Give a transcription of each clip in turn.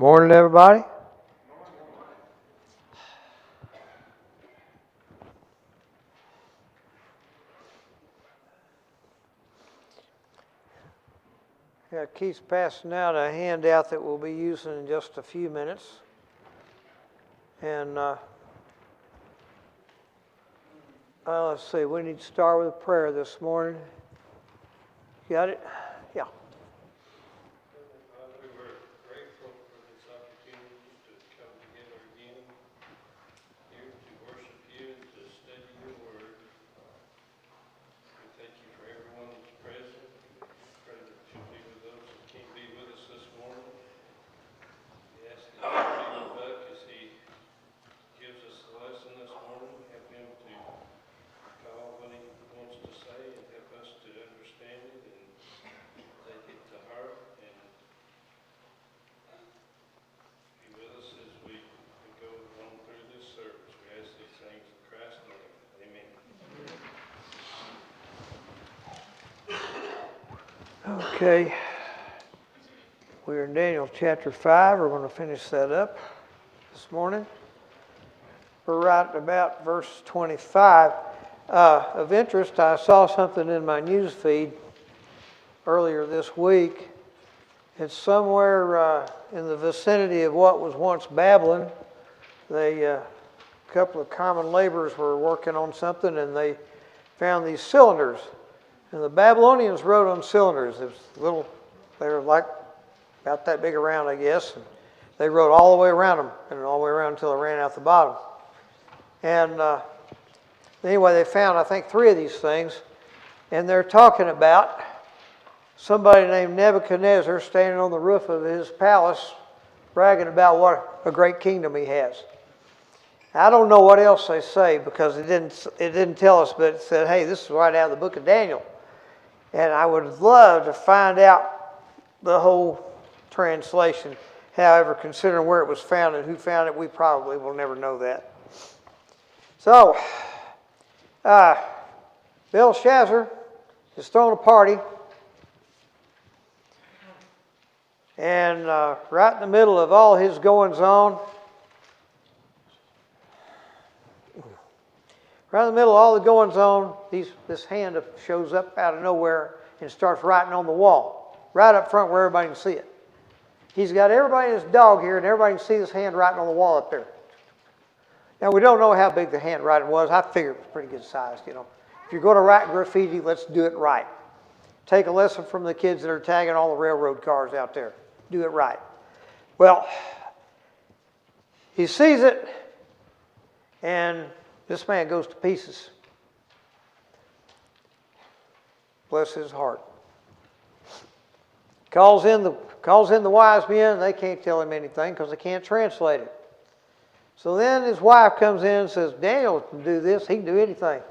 Morning, everybody. Yeah, Keith's passing out a handout that we'll be using in just a few minutes. And let's see, we need to start with a prayer this morning. Got it? Yeah. Father, we're grateful for this opportunity to come together again here to worship you and to study your word. We thank you for everyone that's present. We pray that you'll be with those that can't be with us this morning. We ask that you be with Buck as he gives us the lesson this morning. Help him to recall what he wants to say and help us to understand it and take it to heart. And be with us as we go on through this service. We ask these things in Christ's name. Amen. Okay. We're in Daniel chapter 5. We're going to finish that up this morning. We're right about verse 25. Of interest, I saw something in my news feed earlier this week. It's somewhere in the vicinity of what was once Babylon. A couple of common laborers were working on something, and they found these cylinders. And the Babylonians wrote on cylinders. It was little, they were like about that big around, I guess. And they wrote all the way around them, and all the way around until they ran out the bottom. And anyway, they found, I think, 3 of these things. And they're talking about somebody named Nebuchadnezzar standing on the roof of his palace bragging about what a great kingdom he has. I don't know what else they say because it didn't tell us, but it said, hey, this is right out of the book of Daniel. And I would love to find out the whole translation. However, considering where it was found and who found it, we probably will never know that. So, Belshazzar is throwing a party. And right in the middle of all his goings-on, this hand shows up out of nowhere and starts writing on the wall, right up front where everybody can see it. He's got everybody in his dog here, and everybody can see this hand writing on the wall up there. Now, we don't know how big the handwriting was. I figured it was pretty good size, you know. If you're going to write graffiti, let's do it right. Take a lesson from the kids that are tagging all the railroad cars out there. Do it right. Well, he sees it, and this man goes to pieces. Bless his heart. Calls in the wise men. They can't tell him anything because they can't translate it. So then his wife comes in and says, Daniel can do this. He can do anything.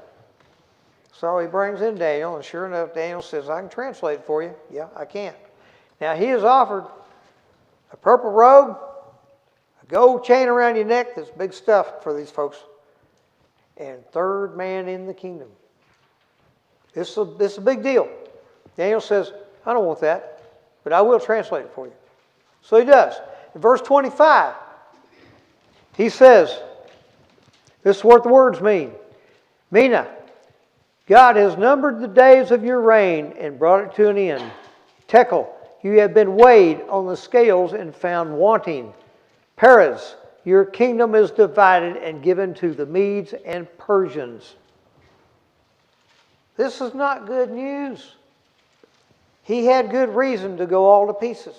So he brings in Daniel, and sure enough, Daniel says, I can translate it for you. Yeah, I can. Now, he is offered a purple robe, a gold chain around your neck. That's big stuff for these folks. And third man in the kingdom. This is a big deal. Daniel says, I don't want that, but I will translate it for you. So he does. In verse 25, he says, this is what the words mean. Mina, God has numbered the days of your reign and brought it to an end. Tekel, you have been weighed on the scales and found wanting. Perez, your kingdom is divided and given to the Medes and Persians. This is not good news. He had good reason to go all to pieces.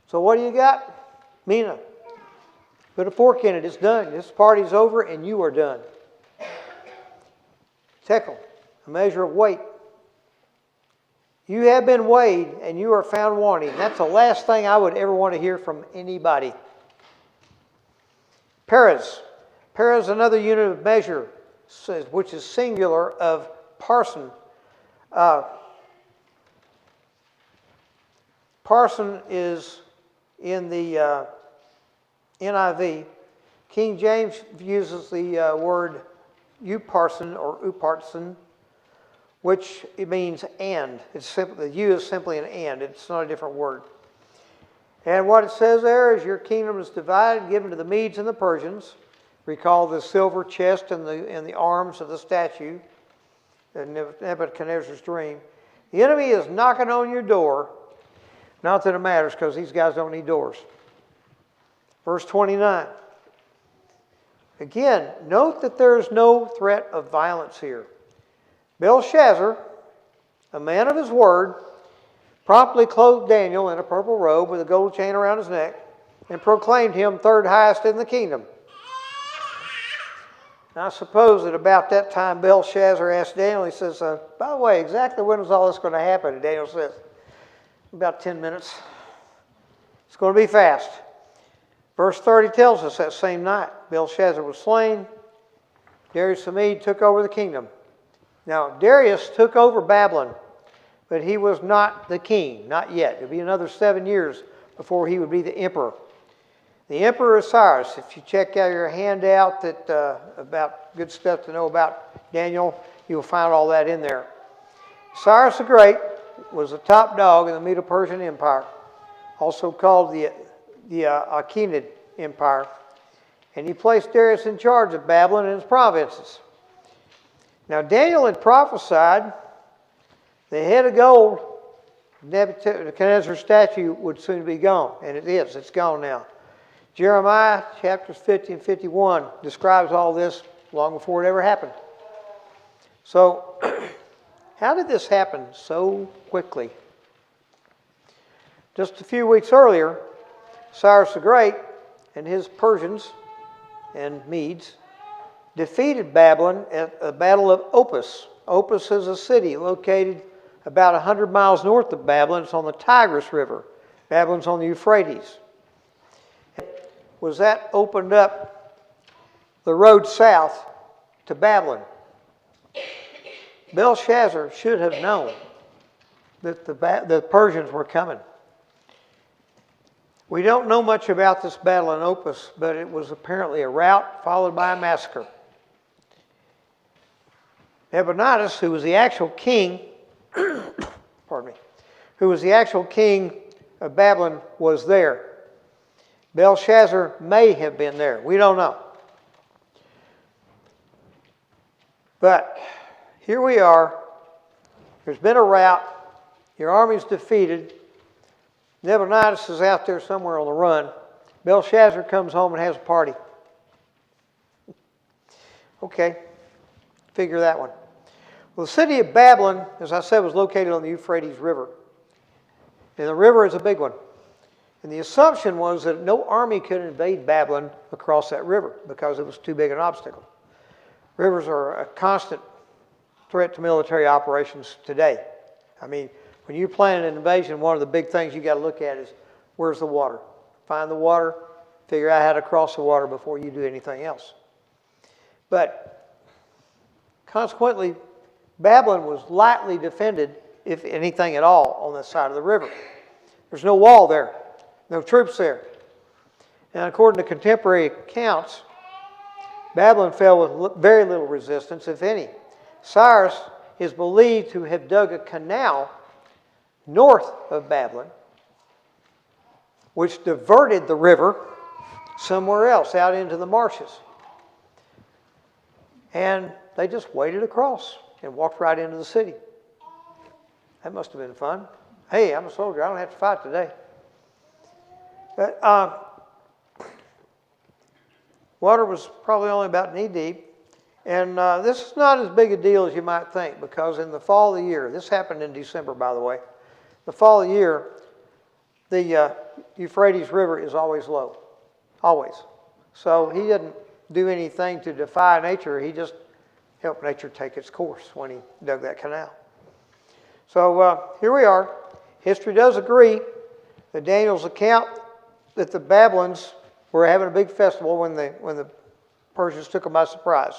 So what do you got? Mina. Put a fork in it. It's done. This party's over and you are done. Tekel, a measure of weight. You have been weighed and you are found wanting. That's the last thing I would ever want to hear from anybody. Perez. Perez, another unit of measure, which is singular of parson. Parson is in the NIV. King James uses the word uparson or uparson, which it means and. It's simply, the U is simply an and. It's not a different word. And what it says there is your kingdom is divided, given to the Medes and the Persians. Recall the silver chest and the arms of the statue in Nebuchadnezzar's dream. The enemy is knocking on your door. Not that it matters, because these guys don't need doors. Verse 29. Again, note that there is no threat of violence here. Belshazzar, a man of his word, promptly clothed Daniel in a purple robe with a gold chain around his neck and proclaimed him third highest in the kingdom. Now, I suppose that about that time Belshazzar asked Daniel, he says, by the way, exactly when is all this going to happen? And Daniel says, about 10 minutes. It's going to be fast. Verse 30 tells us that same night Belshazzar was slain. Darius the Mede took over the kingdom. Now, Darius took over Babylon, but he was not the king, not yet. It would be another 7 years before he would be the emperor. The emperor is Cyrus. If you check out your handout that about good stuff to know about Daniel, you'll find all that in there. Cyrus the Great was the top dog in the Medo-Persian Empire, also called the Achaemenid Empire, and he placed Darius in charge of Babylon and its provinces. Now, Daniel had prophesied the head of gold, Nebuchadnezzar's statue, would soon be gone, and it is. It's gone now. Jeremiah chapters 50 and 51 describes all this long before it ever happened. So, how did this happen so quickly? Just a few weeks earlier, Cyrus the Great and his Persians and Medes defeated Babylon at the Battle of Opis. Opis is a city located about 100 miles north of Babylon. It's on the Tigris River. Babylon's on the Euphrates. Was that opened up the road south to Babylon? Belshazzar should have known that the Persians were coming. We don't know much about this battle in Opis, but it was apparently a rout followed by a massacre. Nabonidus, who was the actual king, pardon me, who was the actual king of Babylon, was there. Belshazzar may have been there. We don't know. But here we are. There's been a rout. Your army's defeated. Nabonidus is out there somewhere on the run. Belshazzar comes home and has a party. Okay, figure that one. Well, the city of Babylon, as I said, was located on the Euphrates River. And the river is a big one. And the assumption was that no army could invade Babylon across that river because it was too big an obstacle. Rivers are a constant threat to military operations today. I mean, when you plan an invasion, one of the big things you got to look at is where's the water? Find the water, figure out how to cross the water before you do anything else. But consequently, Babylon was lightly defended, if anything at all, on this side of the river. There's no wall there. No troops there. And according to contemporary accounts, Babylon fell with very little resistance, if any. Cyrus is believed to have dug a canal north of Babylon, which diverted the river somewhere else, out into the marshes. And they just waded across and walked right into the city. That must have been fun. Hey, I'm a soldier. I don't have to fight today. But water was probably only about knee deep. And this is not as big a deal as you might think, because in the fall of the year, this happened in December, by the way, the fall of the year, the Euphrates River is always low, always. So he didn't do anything to defy nature. He just helped nature take its course when he dug that canal. So here we are. History does agree that Daniel's account that the Babylons were having a big festival when the Persians took them by surprise.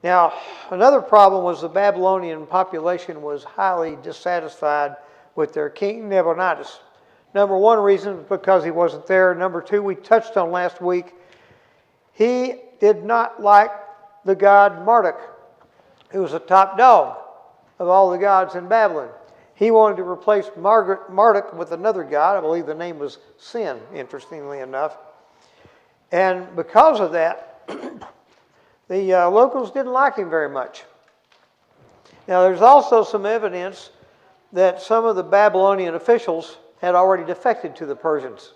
Now, another problem was the Babylonian population was highly dissatisfied with their king Nabonidus. Number one reason was because he wasn't there. Number two, we touched on last week, he did not like the god Marduk, who was a top dog of all the gods in Babylon. He wanted to replace Marduk with another god. I believe the name was Sin, interestingly enough. And because of that, the locals didn't like him very much. Now, there's also some evidence that some of the Babylonian officials had already defected to the Persians.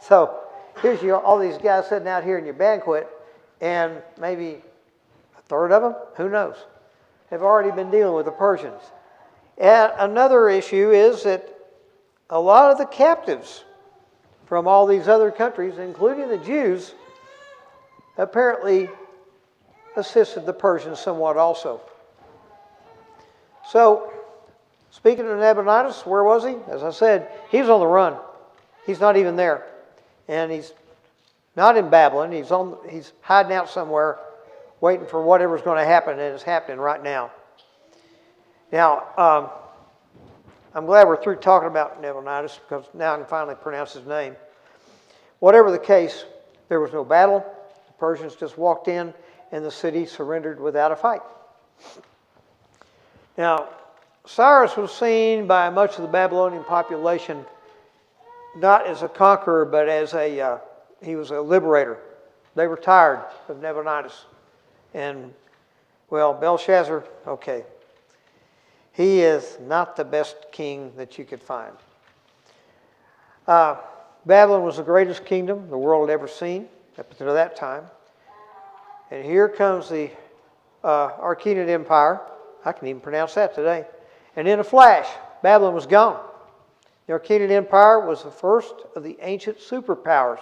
So here's all these guys sitting out here in your banquet, and maybe a third of them, who knows, have already been dealing with the Persians. And another issue is that a lot of the captives from all these other countries, including the Jews, apparently assisted the Persians somewhat also. So, speaking of Nabonidus, where was he? As I said, he was on the run. He's not even there. And he's not in Babylon. He's hiding out somewhere, waiting for whatever's going to happen, and it's happening right now. Now, I'm glad we're through talking about Nabonidus, because now I can finally pronounce his name. Whatever the case, there was no battle. The Persians just walked in, and the city surrendered without a fight. Now, Cyrus was seen by much of the Babylonian population not as a conqueror, but as he was a liberator. They were tired of Nabonidus. And, well, Belshazzar, okay. He is not the best king that you could find. Babylon was the greatest kingdom the world had ever seen up until that time. And here comes the Achaemenid Empire. I can even pronounce that today. And in a flash, Babylon was gone. The Achaemenid Empire was the first of the ancient superpowers.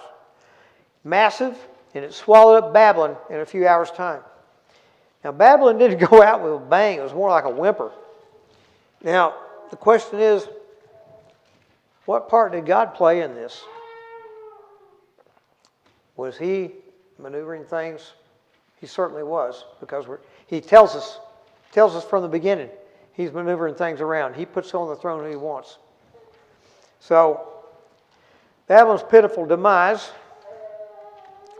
Massive, and it swallowed up Babylon in a few hours' time. Now, Babylon didn't go out with a bang. It was more like a whimper. Now, the question is, what part did God play in this? Was he maneuvering things? He certainly was, because he tells us from the beginning, he's maneuvering things around. He puts on the throne who he wants. So, Babylon's pitiful demise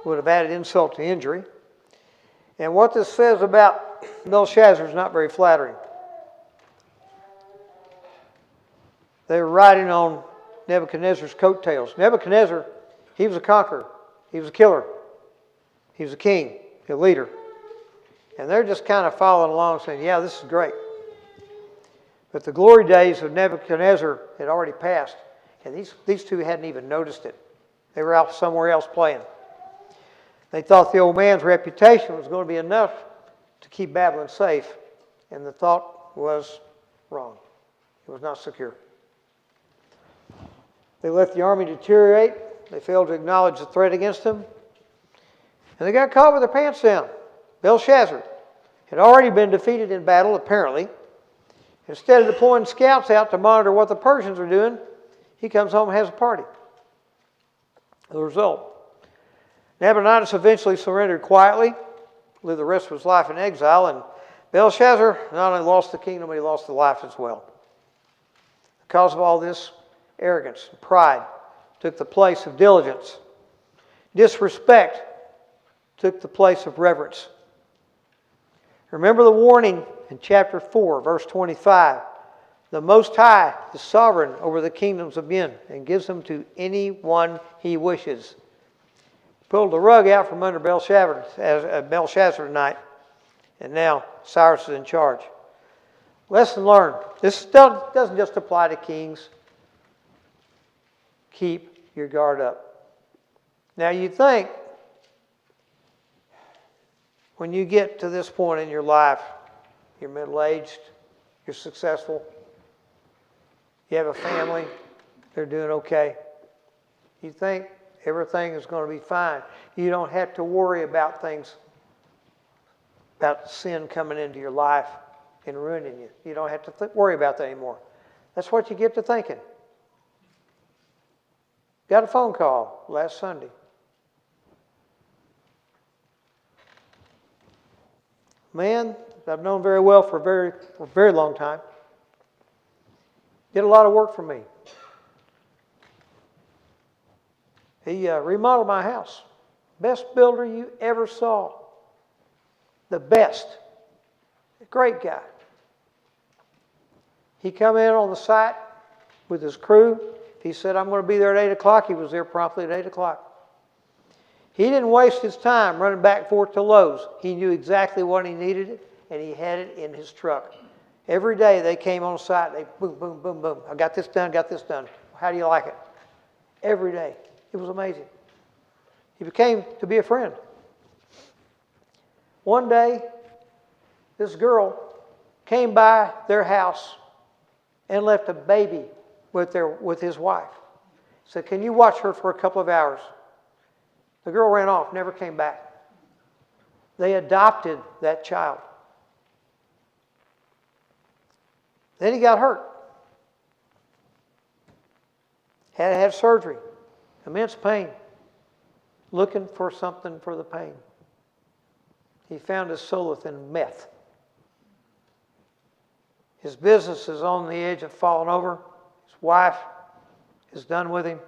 would have added insult to injury. And what this says about Belshazzar is not very flattering. They were riding on Nebuchadnezzar's coattails. Nebuchadnezzar, he was a conqueror. He was a killer. He was a king, a leader. And they're just kind of following along saying, yeah, this is great. But the glory days of Nebuchadnezzar had already passed. And these two hadn't even noticed it. They were out somewhere else playing. They thought the old man's reputation was going to be enough to keep Babylon safe. And the thought was wrong. It was not secure. They let the army deteriorate. They failed to acknowledge the threat against them. And they got caught with their pants down. Belshazzar had already been defeated in battle, apparently. Instead of deploying scouts out to monitor what the Persians are doing, he comes home and has a party. The result, Nabonidus eventually surrendered quietly, lived the rest of his life in exile, and Belshazzar not only lost the kingdom, but he lost the life as well. Because of all this, arrogance and pride took the place of diligence. Disrespect took the place of reverence. Remember the warning in chapter 4, verse 25. The Most High is sovereign over the kingdoms of men and gives them to anyone he wishes. Pulled the rug out from under Belshazzar tonight, and now Cyrus is in charge. Lesson learned. This doesn't just apply to kings. Keep your guard up. Now you think, when you get to this point in your life, you're middle-aged, you're successful, you have a family, they're doing okay. You think everything is going to be fine. You don't have to worry about things, about sin coming into your life and ruining you. You don't have to worry about that anymore. That's what you get to thinking. Got a phone call last Sunday. Man I've known very well for a very long time. Did a lot of work for me. He remodeled my house. Best builder you ever saw. The best. Great guy. He come in on the site with his crew. He said, I'm going to be there at 8 o'clock. He was there promptly at 8 o'clock. He didn't waste his time running back and forth to Lowe's. He knew exactly what he needed, and he had it in his truck. Every day they came on site. They boom, boom, boom, boom. I got this done, got this done. How do you like it? Every day. It was amazing. He became to be a friend. One day, this girl came by their house and left a baby with his wife. Said, can you watch her for a couple of hours? The girl ran off, never came back. They adopted that child. Then he got hurt. Had to have surgery. Immense pain. Looking for something for the pain. He found his solace in meth. His business is on the edge of falling over. His wife is done with him.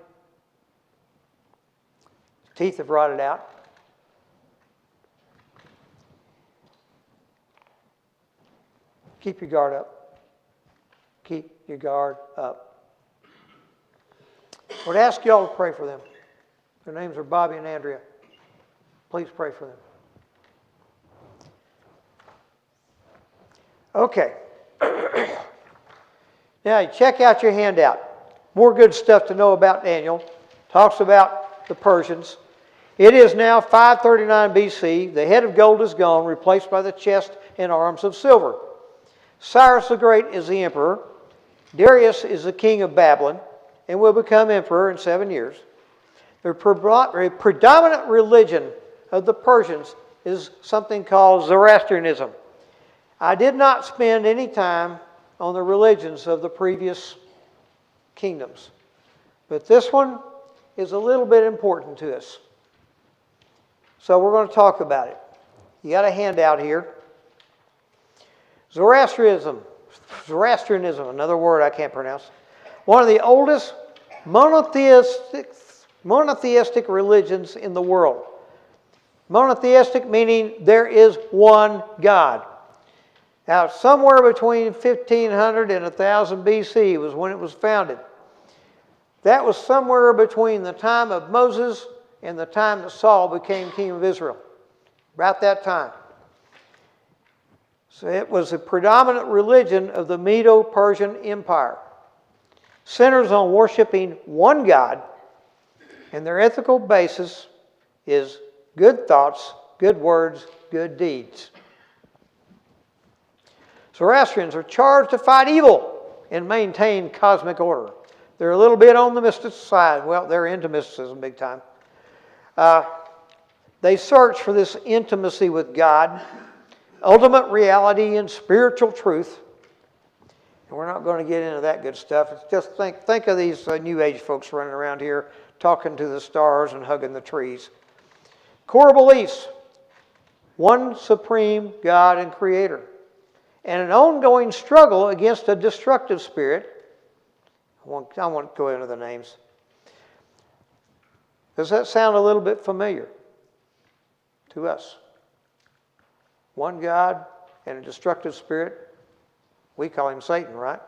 His teeth have rotted out. Keep your guard up. Keep your guard up. I would ask y'all to pray for them. Their names are Bobby and Andrea. Please pray for them. Okay. Now, check out your handout. More good stuff to know about Daniel. Talks about the Persians. It is now 539 BC. The head of gold is gone, replaced by the chest and arms of silver. Cyrus the Great is the emperor. Darius is the king of Babylon and will become emperor in 7 years. The predominant religion of the Persians is something called Zoroastrianism. I did not spend any time on the religions of the previous kingdoms, but this one is a little bit important to us. So we're going to talk about it. You got a handout here. Zoroastrianism, another word I can't pronounce. One of the oldest monotheistic religions in the world. Monotheistic meaning there is one God. Now, somewhere between 1500 and 1000 BC was when it was founded. That was somewhere between the time of Moses and the time that Saul became king of Israel. About that time. So it was a predominant religion of the Medo-Persian Empire. Centers on worshiping one God, and their ethical basis is good thoughts, good words, good deeds. Zoroastrians are charged to fight evil and maintain cosmic order. They're a little bit on the mystic side. Well, they're into mysticism big time. They search for this intimacy with God, ultimate reality and spiritual truth. And we're not going to get into that good stuff. It's just think of these New Age folks running around here talking to the stars and hugging the trees. Core beliefs. One supreme God and Creator. And an ongoing struggle against a destructive spirit. I won't go into the names. Does that sound a little bit familiar to us? One God and a destructive spirit. We call him Satan, right?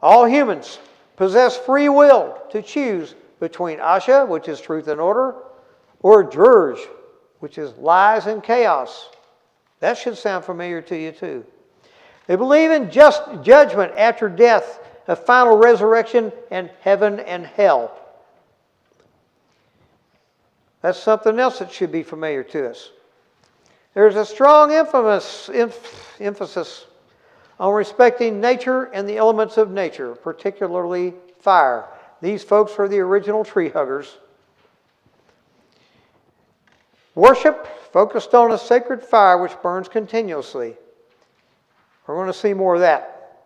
All humans possess free will to choose between Asha, which is truth and order, or Drurj, which is lies and chaos. That should sound familiar to you too. They believe in just judgment after death, a final resurrection, and heaven and hell. That's something else that should be familiar to us. There's a strong emphasis on respecting nature and the elements of nature, particularly fire. These folks are the original tree huggers. Worship focused on a sacred fire which burns continuously. We're going to see more of that.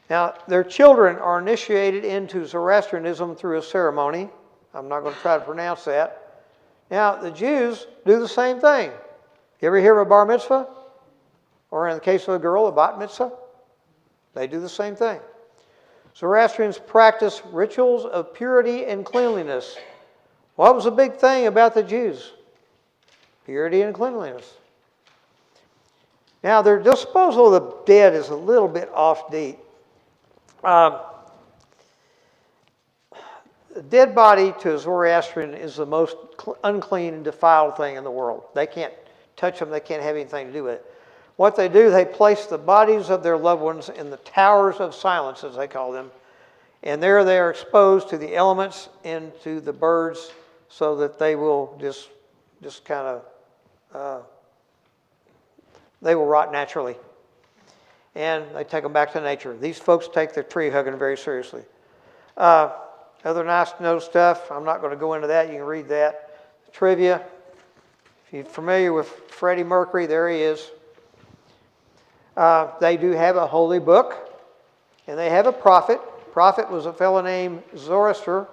Now, their children are initiated into Zoroastrianism through a ceremony. I'm not going to try to pronounce that. Now, the Jews do the same thing. You ever hear of a bar mitzvah? Or in the case of a girl, a bat mitzvah? They do the same thing. Zoroastrians practice rituals of purity and cleanliness. What was the big thing about the Jews? Purity and cleanliness. Now, their disposal of the dead is a little bit off deep. The dead body to a Zoroastrian is the most unclean and defiled thing in the world. They can't touch them. They can't have anything to do with it. What they do, they place the bodies of their loved ones in the towers of silence, as they call them. And there they are exposed to the elements and to the birds so that they will just kind of, they will rot naturally. And they take them back to nature. These folks take their tree hugging very seriously. Other nice to know stuff, I'm not going to go into that. You can read that. Trivia. If you're familiar with Freddie Mercury, there he is. They do have a holy book, and they have a prophet. Prophet was a fellow named Zoroaster,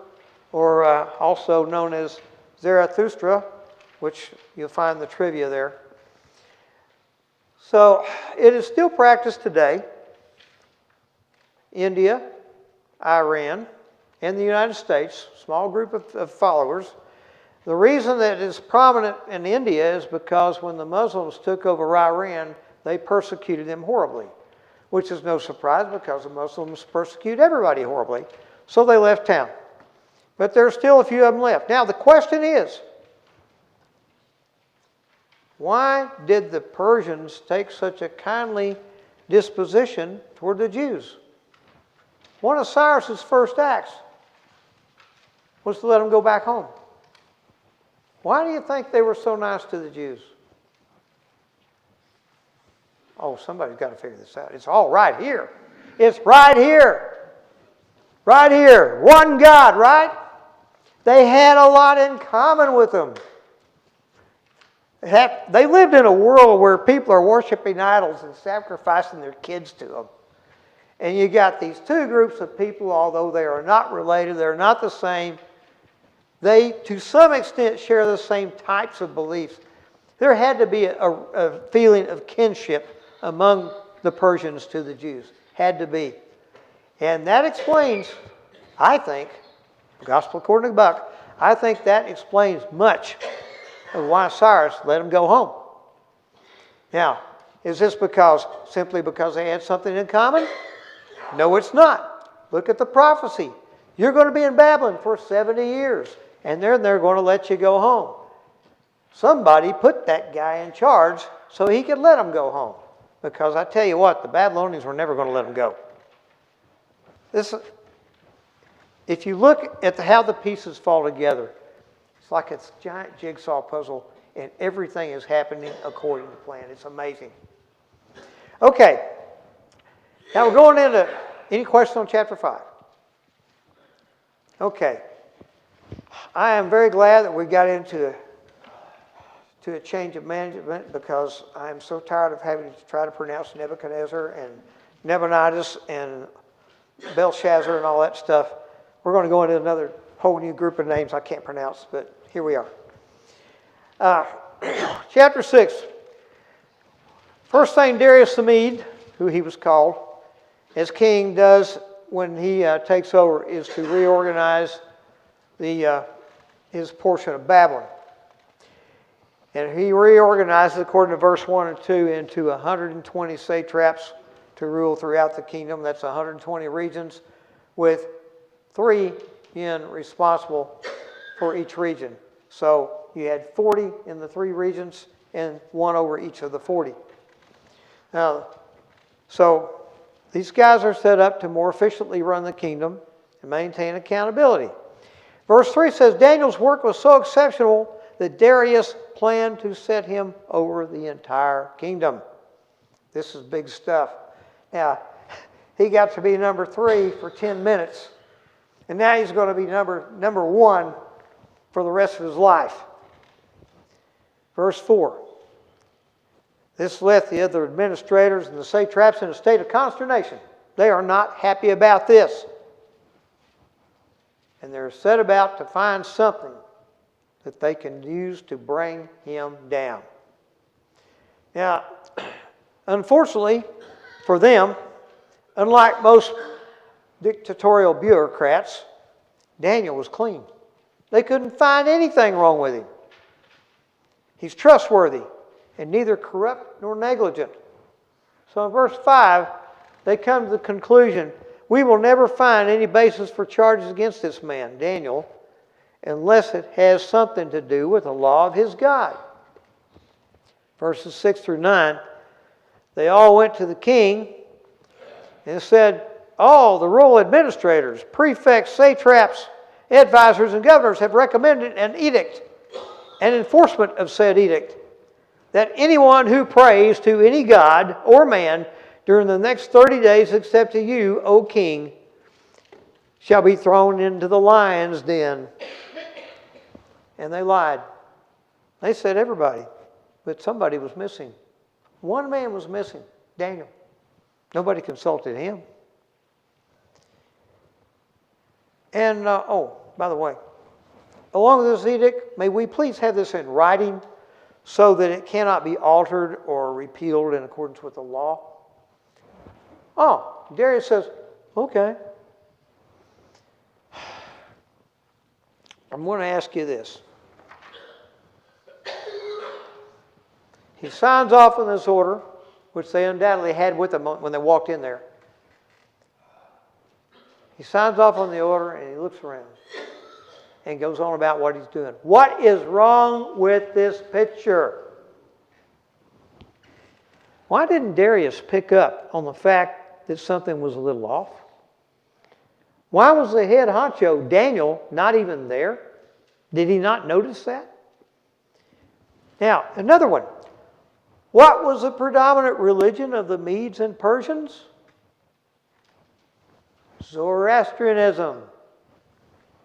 or also known as Zarathustra, which you'll find the trivia there. So it is still practiced today. India, Iran, and the United States, small group of followers. The reason that it is prominent in India is because when the Muslims took over Iran, they persecuted them horribly, which is no surprise because the Muslims persecute everybody horribly. So they left town. But there's still a few of them left. Now the question is, why did the Persians take such a kindly disposition toward the Jews? One of Cyrus's first acts was to let them go back home. Why do you think they were so nice to the Jews? Oh, somebody's got to figure this out. It's all right here. It's right here. Right here. One God, right? They had a lot in common with them. They lived in a world where people are worshiping idols and sacrificing their kids to them. And you got these two groups of people, although they are not related, they're not the same, they, to some extent, share the same types of beliefs. There had to be a feeling of kinship among the Persians to the Jews. Had to be. And that explains, I think, Gospel according to Buck, I think that explains much of why Cyrus let them go home. Now, is this simply because they had something in common? No, it's not. Look at the prophecy. You're going to be in Babylon for 70 years, and then they're going to let you go home. Somebody put that guy in charge so he could let them go home. Because I tell you what, the Babylonians were never going to let them go. If you look at how the pieces fall together, it's like a giant jigsaw puzzle, and everything is happening according to plan. It's amazing. Okay. Now we're going into, any questions on chapter 5? Okay. I am very glad that we got into a change of management because I'm so tired of having to try to pronounce Nebuchadnezzar and Nabonidus and Belshazzar and all that stuff. We're going to go into another whole new group of names I can't pronounce, but here we are. Chapter 6. First thing Darius the Mede, who he was called, as king does when he takes over is to reorganize his portion of Babylon. And he reorganizes, according to verse 1 and 2, into 120 satraps to rule throughout the kingdom. That's 120 regions with 3 men responsible for each region. So you had 40 in the 3 regions and 1 over each of the 40. Now, so these guys are set up to more efficiently run the kingdom and maintain accountability. Verse 3 says, Daniel's work was so exceptional that Darius planned to set him over the entire kingdom. This is big stuff. Now, he got to be number 3 for 10 minutes. And now he's going to be number 1 for the rest of his life. Verse 4. This left the other administrators and the satraps in a state of consternation. They are not happy about this. And they're set about to find something that they can use to bring him down. Now, unfortunately for them, unlike most dictatorial bureaucrats, Daniel was clean. They couldn't find anything wrong with him. He's trustworthy and neither corrupt nor negligent. So in verse 5, they come to the conclusion, we will never find any basis for charges against this man, Daniel, unless it has something to do with the law of his God. Verses 6 through 9, they all went to the king and said, all the royal administrators, prefects, satraps, advisors, and governors have recommended an edict, an enforcement of said edict, that anyone who prays to any god or man during the next 30 days except to you, O king, shall be thrown into the lion's den. And they lied. They said everybody, but somebody was missing. One man was missing, Daniel. Nobody consulted him. And, by the way, along with this edict, may we please have this in writing so that it cannot be altered or repealed in accordance with the law. Oh, Darius says, okay. I'm going to ask you this. He signs off on this order, which they undoubtedly had with them when they walked in there. He signs off on the order and he looks around and goes on about what he's doing. What is wrong with this picture? Why didn't Darius pick up on the fact that something was a little off? Why was the head honcho, Daniel, not even there? Did he not notice that? Now, another one. What was the predominant religion of the Medes and Persians? Zoroastrianism.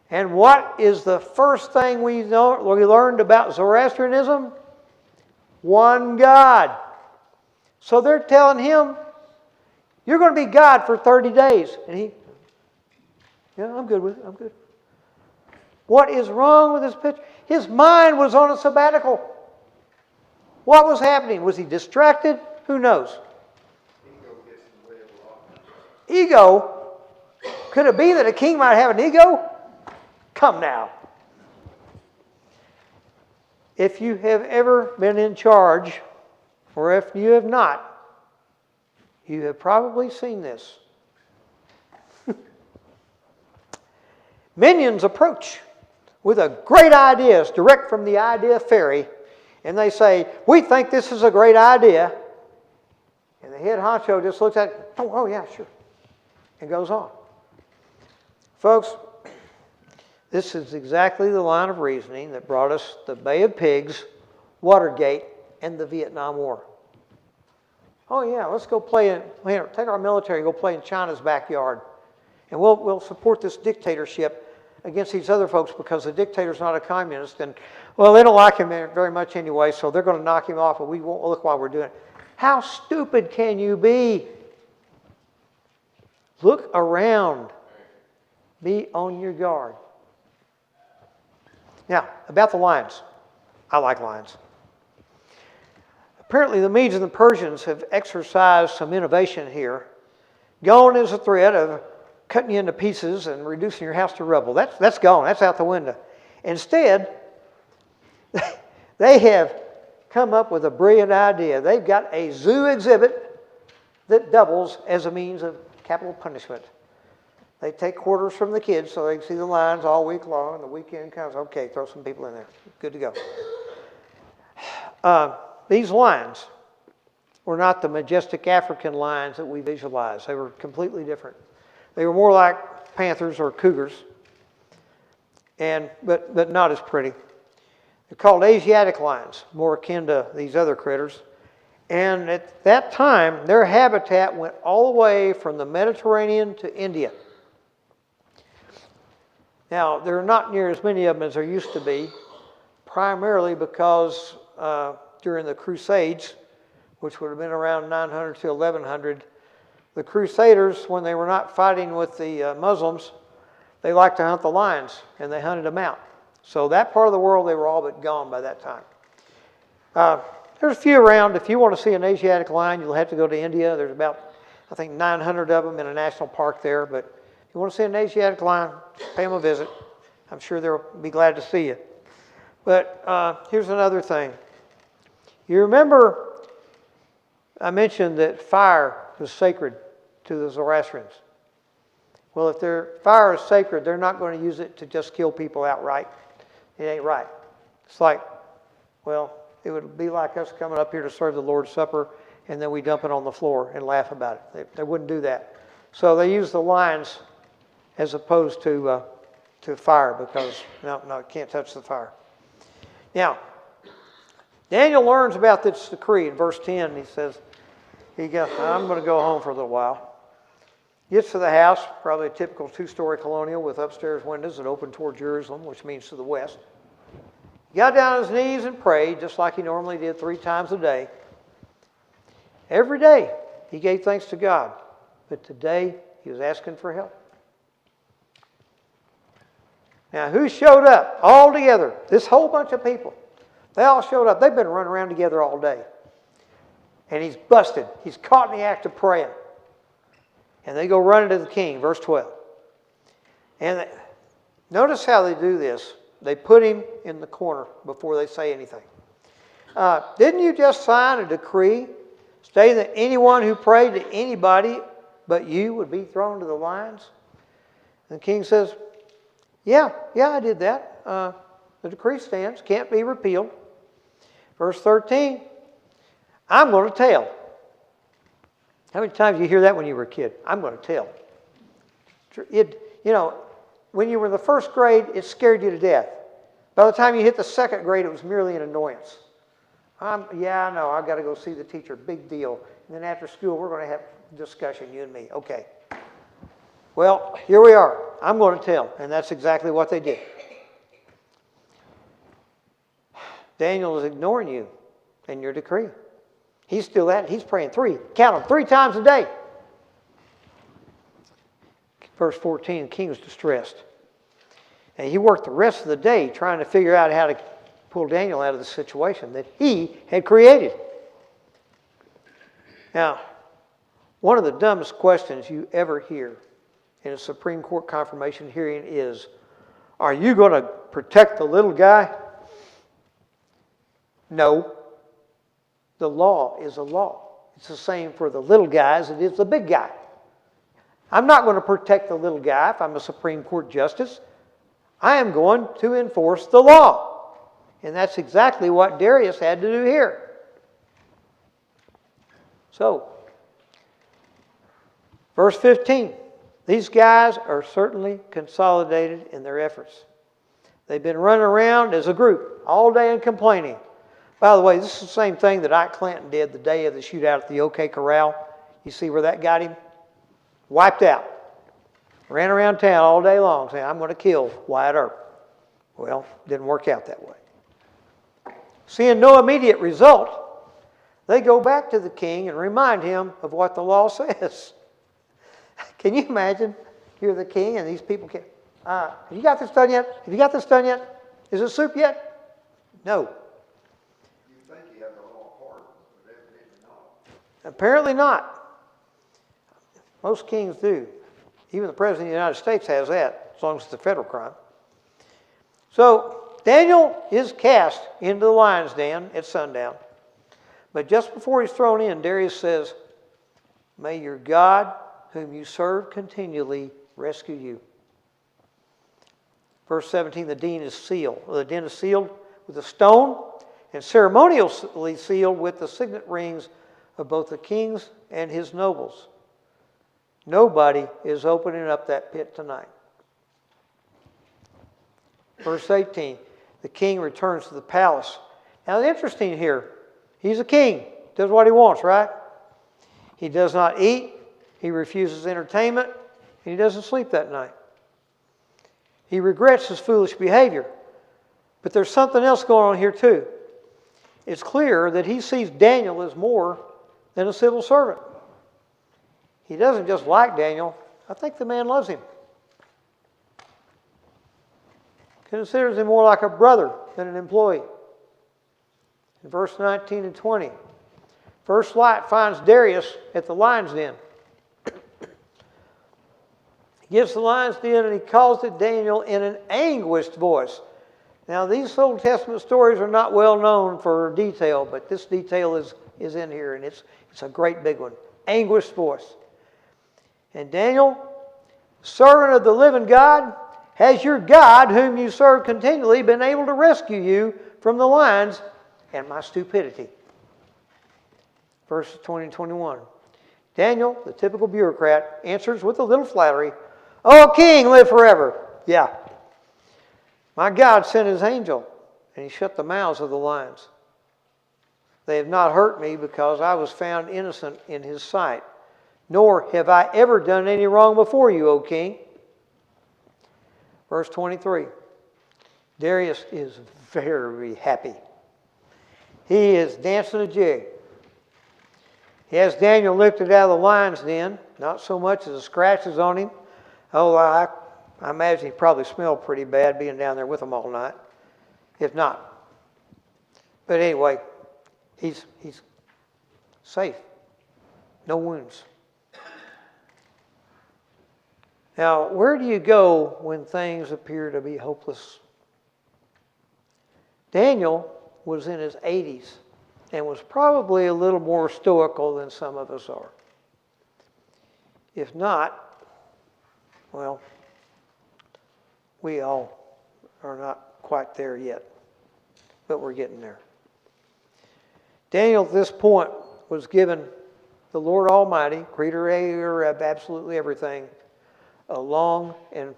And what is the first thing we learned about Zoroastrianism? One God. So they're telling him, you're going to be God for 30 days. And he, yeah, I'm good with it. I'm good. What is wrong with this picture? His mind was on a sabbatical. What was happening? Was he distracted? Who knows? Ego? Could it be that a king might have an ego? Come now. If you have ever been in charge, or if you have not, you have probably seen this. Minions approach with a great idea, it's direct from the idea fairy, and they say, we think this is a great idea. And the head honcho just looks at it, oh yeah, sure, and goes on. Folks, this is exactly the line of reasoning that brought us the Bay of Pigs, Watergate, and the Vietnam War. Oh yeah, let's go take our military and go play in China's backyard. And we'll support this dictatorship against these other folks because the dictator's not a communist. And, well, they don't like him very much anyway, so they're going to knock him off, but we won't look while we're doing it. How stupid can you be? Look around. Be on your guard. Now, about the lions. I like lions. Apparently, the Medes and the Persians have exercised some innovation here. Gone is a threat of cutting you into pieces and reducing your house to rubble. That's gone. That's out the window. Instead, they have come up with a brilliant idea. They've got a zoo exhibit that doubles as a means of capital punishment. They take quarters from the kids so they can see the lions all week long, and the weekend comes, okay, throw some people in there. Good to go. These lions were not the majestic African lions that we visualize. They were completely different. They were more like panthers or cougars, but not as pretty. They're called Asiatic lions, more akin to these other critters. And at that time, their habitat went all the way from the Mediterranean to India. Now, there are not near as many of them as there used to be, primarily because during the Crusades, which would have been around 900 to 1100, the Crusaders, when they were not fighting with the Muslims, they liked to hunt the lions, and they hunted them out. So that part of the world, they were all but gone by that time. There's a few around. If you want to see an Asiatic lion, you'll have to go to India. There's about, I think, 900 of them in a national park there. But if you want to see an Asiatic lion, pay them a visit. I'm sure they'll be glad to see you. But here's another thing. You remember I mentioned that fire was sacred to the Zoroastrians. Well, if their fire is sacred, they're not going to use it to just kill people outright. It ain't right. It's like, well, it would be like us coming up here to serve the Lord's Supper and then we dump it on the floor and laugh about it. They wouldn't do that. So they use the lines as opposed to fire because, no, it can't touch the fire. Now, Daniel learns about this decree in verse 10. He says, I'm going to go home for a little while. Gets to the house, probably a typical two-story colonial with upstairs windows that open toward Jerusalem, which means to the west. He got down on his knees and prayed, just like he normally did 3 times a day. Every day, he gave thanks to God. But today, he was asking for help. Now, who showed up? All together. This whole bunch of people. They all showed up. They've been running around together all day. And he's busted. He's caught in the act of praying. And they go running to the king, verse 12. And notice how they do this. They put him in the corner before they say anything. Didn't you just sign a decree stating that anyone who prayed to anybody but you would be thrown to the lions? And the king says, yeah, I did that. The decree stands, can't be repealed. Verse 13, I'm going to tell. How many times did you hear that when you were a kid? I'm going to tell. When you were in the first grade, it scared you to death. By the time you hit the second grade, it was merely an annoyance. I know, I've got to go see the teacher. Big deal. And then after school, we're going to have a discussion, you and me. Okay. Well, here we are. I'm going to tell. And that's exactly what they did. Daniel is ignoring you and your decree. He's still at it. He's praying 3 times a day. Verse 14, the king was distressed. And he worked the rest of the day trying to figure out how to pull Daniel out of the situation that he had created. Now, one of the dumbest questions you ever hear in a Supreme Court confirmation hearing is, are you going to protect the little guy? No. The law is a law. It's the same for the little guy as it is the big guy. I'm not going to protect the little guy if I'm a Supreme Court justice. I am going to enforce the law. And that's exactly what Darius had to do here. So, verse 15. These guys are certainly consolidated in their efforts. They've been running around as a group all day and complaining. By the way, this is the same thing that Ike Clanton did the day of the shootout at the OK Corral. You see where that got him? Wiped out. Ran around town all day long saying, I'm going to kill Wyatt Earp. Well, didn't work out that way. Seeing no immediate result, they go back to the king and remind him of what the law says. Can you imagine? You're the king and these people can't. Have you got this done yet? Have you got this done yet? Is it soup yet? No. Apparently not. Most kings do. Even the President of the United States has that, as long as it's a federal crime. So, Daniel is cast into the lion's den at sundown. But just before he's thrown in, Darius says, may your God, whom you serve continually, rescue you. Verse 17, the den is sealed. The den is sealed with a stone and ceremonially sealed with the signet rings of both the kings and his nobles. Nobody is opening up that pit tonight. Verse 18, the king returns to the palace. Now, it's interesting here. He's a king. Does what he wants, right? He does not eat. He refuses entertainment. And he doesn't sleep that night. He regrets his foolish behavior. But there's something else going on here too. It's clear that he sees Daniel as more than a civil servant. He doesn't just like Daniel. I think the man loves him. Considers him more like a brother than an employee. In verse 19 and 20, first light finds Darius at the lion's den. He gets the lion's den and he calls to Daniel in an anguished voice. Now, these Old Testament stories are not well known for detail, but this detail is is in here, and it's a great big one. Anguished voice. And Daniel, servant of the living God, has your God, whom you serve continually, been able to rescue you from the lions and my stupidity? Verses 20 and 21. Daniel, the typical bureaucrat, answers with a little flattery, "O king, live forever." Yeah. "My God sent his angel, and he shut the mouths of the lions. They have not hurt me because I was found innocent in his sight. Nor have I ever done any wrong before you, O king." Verse 23. Darius is very happy. He is dancing a jig. He has Daniel lifted out of the lion's den, not so much as the scratches on him. Oh, I imagine he probably smelled pretty bad being down there with them all night, if not. But anyway, he's safe. No wounds. Now, where do you go when things appear to be hopeless? Daniel was in his 80s and was probably a little more stoical than some of us are. If not, well, we all are not quite there yet, but we're getting there. Daniel at this point was given the Lord Almighty, creator of absolutely everything, a long and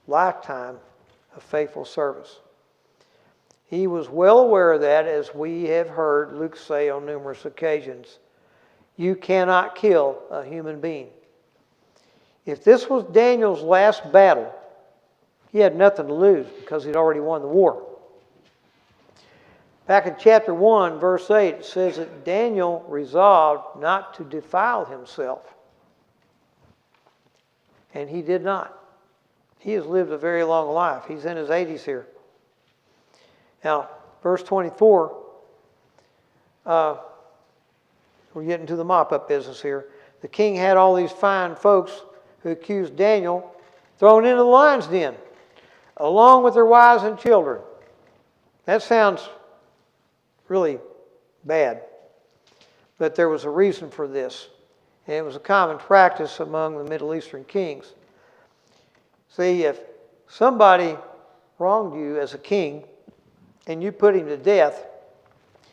lifetime of faithful service. He was well aware of that, as we have heard Luke say on numerous occasions. You cannot kill a human being. If this was Daniel's last battle, he had nothing to lose because he'd already won the war. Back in chapter 1, verse 8, it says that Daniel resolved not to defile himself. And he did not. He has lived a very long life. He's in his 80s here. Now, verse 24, we're getting to the mop-up business here. The king had all these fine folks who accused Daniel thrown into the lion's den, along with their wives and children. That sounds really bad. But there was a reason for this. And it was a common practice among the Middle Eastern kings. See, if somebody wronged you as a king and you put him to death, you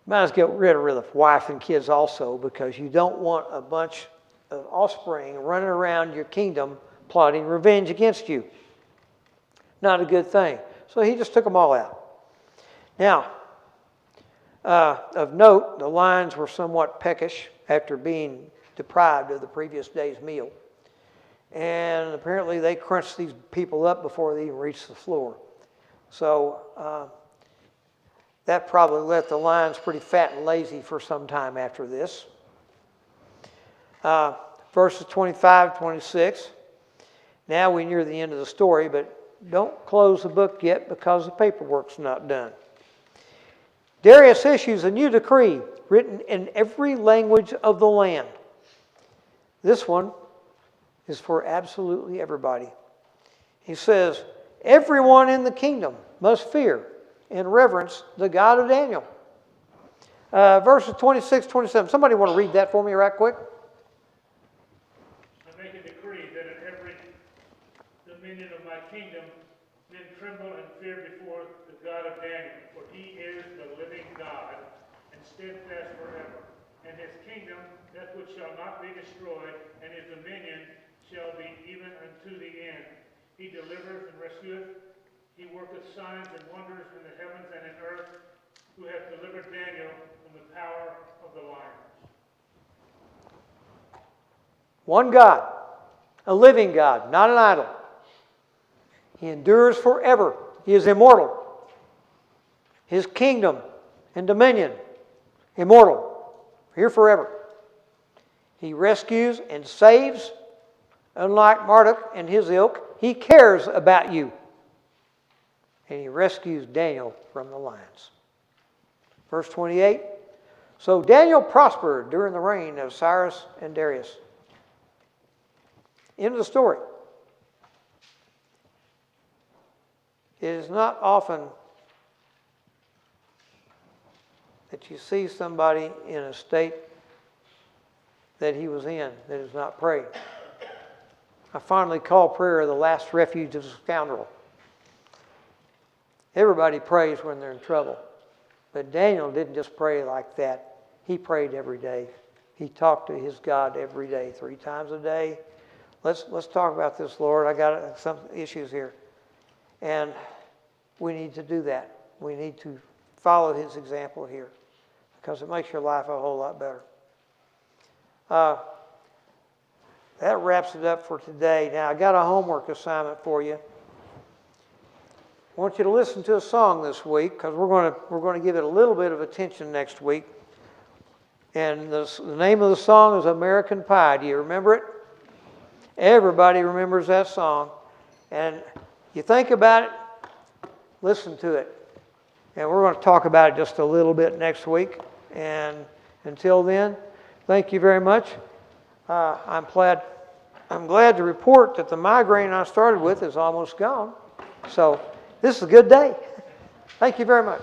might as well get rid of the wife and kids also, because you don't want a bunch of offspring running around your kingdom plotting revenge against you. Not a good thing. So he just took them all out. Now, of note, the lions were somewhat peckish after being deprived of the previous day's meal. And apparently they crunched these people up before they even reached the floor. So that probably left the lions pretty fat and lazy for some time after this. Verses 25, 26. Now we're near the end of the story, but don't close the book yet because the paperwork's not done. Darius issues a new decree written in every language of the land. This one is for absolutely everybody. He says, everyone in the kingdom must fear and reverence the God of Daniel. Verses 26, 27. Somebody want to read that for me right quick? I make a decree that in every dominion of my kingdom men tremble and fear before the God of Daniel, for he is the living God and steadfast forever. And his kingdom, that which shall not be destroyed, and his dominion shall be even unto the end. He delivers and rescueth. He worketh signs and wonders in the heavens and in earth, who hath delivered Daniel from the power of the lions. One God, a living God, not an idol. He endures forever. He is immortal. His kingdom and dominion, immortal, here forever. He rescues and saves. Unlike Marduk and his ilk, he cares about you. And he rescues Daniel from the lions. Verse 28. So Daniel prospered during the reign of Cyrus and Darius. End of the story. It is not often that you see somebody in a state that he was in that is not praying. I finally call prayer the last refuge of the scoundrel. Everybody prays when they're in trouble. But Daniel didn't just pray like that. He prayed every day. He talked to his God every day, 3 times a day. Let's talk about this, Lord. I got some issues here. And we need to do that. We need to follow his example here because it makes your life a whole lot better. That wraps it up for today. Now, I got a homework assignment for you. I want you to listen to a song this week because we're going to give it a little bit of attention next week. And the name of the song is American Pie. Do you remember it? Everybody remembers that song. And you think about it, listen to it. And we're going to talk about it just a little bit next week. And until then, thank you very much. I'm glad to report that the migraine I started with is almost gone. So this is a good day. Thank you very much.